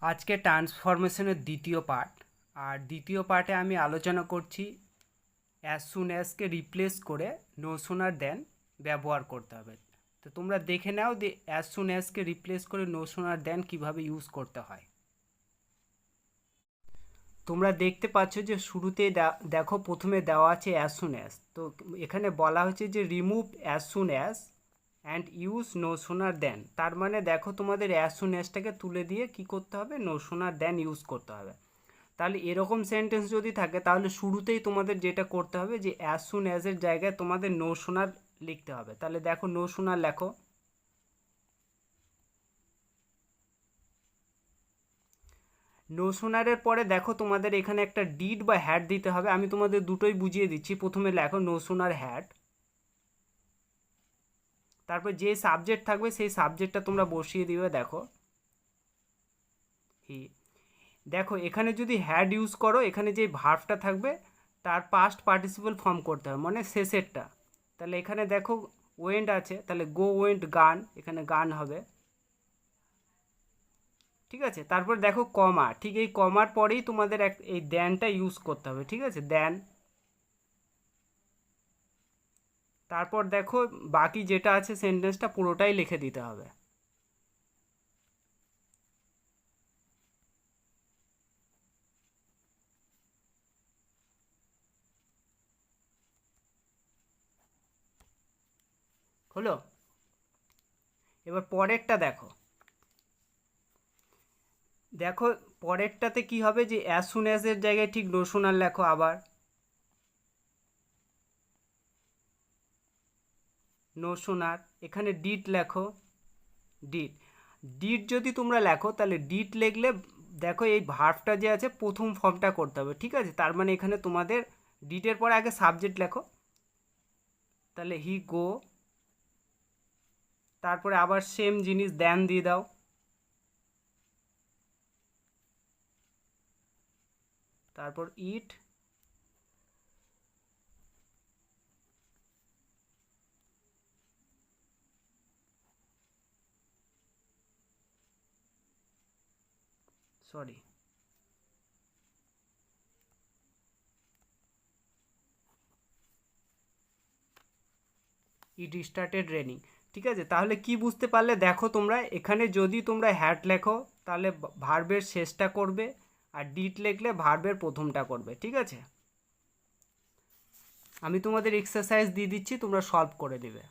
আজকে ট্রান্সফরমেশনের দ্বিতীয় পার্ট। আর দ্বিতীয় পার্টে আমি আলোচনা করছি অ্যাজ সুন অ্যাজকে রিপ্লেস করে নো সুনার দেন ব্যবহার করতে হবে। তো তোমরা দেখে নাও যে অ্যাজ সুন অ্যাজকে রিপ্লেস করে নো সুনার দেন কীভাবে ইউজ করতে হয়। তোমরা দেখতে পাচ্ছ যে শুরুতেই দেখো প্রথমে দেওয়া আছে অ্যাজ সুন অ্যাজ। তো এখানে বলা হচ্ছে যে remove as soon as and use no sooner than. তার মানে দেখো তোমাদের অ্যাজ সুন অ্যাজটাকে তুলে দিয়ে কি করতে হবে, নো সুনার দেন ইউজ করতে হবে। তাহলে এরকম সেন্টেন্স যদি থাকে তাহলে শুরুতেই তোমাদের যেটা করতে হবে যে অ্যাজ সুন অ্যাজের জায়গায় তোমাদের নো সোনার লিখতে হবে। তাহলে দেখো নো সোনার লেখো। নো সোনারের পরে দেখো তোমাদের এখানে একটা ডিড বা হ্যাড দিতে হবে। আমি তোমাদের দুটোই বুঝিয়ে দিচ্ছি। প্রথমে লেখো নো সোনার হ্যাড, তারপর যে সাবজেক্ট থাকবে সেই সাবজেক্টটা তোমরা বসিয়ে দিবে। দেখো হি, দেখো এখানে যদি হ্যাড ইউজ করো এখানে যে ভার্বটা থাকবে তার পাস্ট পার্টিসিপল ফর্ম করতে হবে, মানে শেষেরটা। তাহলে এখানে দেখো ওয়েন্ট আছে, তাহলে গো ওয়েন্ট গান, এখানে গান হবে। ঠিক আছে, তারপর দেখো কমা, ঠিক এই কমার পরেই তোমাদের এই দ্যানটা ইউজ করতে হবে। ঠিক আছে, দ্যান। তারপর দেখো বাকি যেটা আছে সেন্টেন্সটা পুরোটাই লিখে দিতে হবে। হলো? এবার পরেরটা দেখো। দেখো পরেরটাতে কি হবে যে অ্যাজ সুন অ্যাজ এর জায়গায় ঠিক নো সুনার লেখো আবার। নো সোনার, এখানে ডিড লেখো। ডিড, ডিড যদি তোমরা লেখো তাহলে ডিড লিখলে দেখো এই ভার্বটা যে আছে প্রথম ফর্মটা করতে হবে। ঠিক আছে, তার মানে এখানে তোমাদের ডিডের পরে আগে সাবজেক্ট লেখো। তাহলে হি গো, তারপরে আবার সেম জিনিস দেন দিয়ে দাও। তারপর ইট, সরি ইট স্টার্টেড রেনিং। ঠিক আছে, তাহলে কি বুঝতে পারলে দেখো তোমরা এখানে যদি তোমরা হ্যাড লেখো তাহলে ভার্বের শেষটা করবে, আর ডিড লিখলে ভার্বের প্রথমটা করবে। ঠিক আছে, আমি তোমাদের এক্সারসাইজ দিয়ে দিচ্ছি, তোমরা সলভ করে দেবে।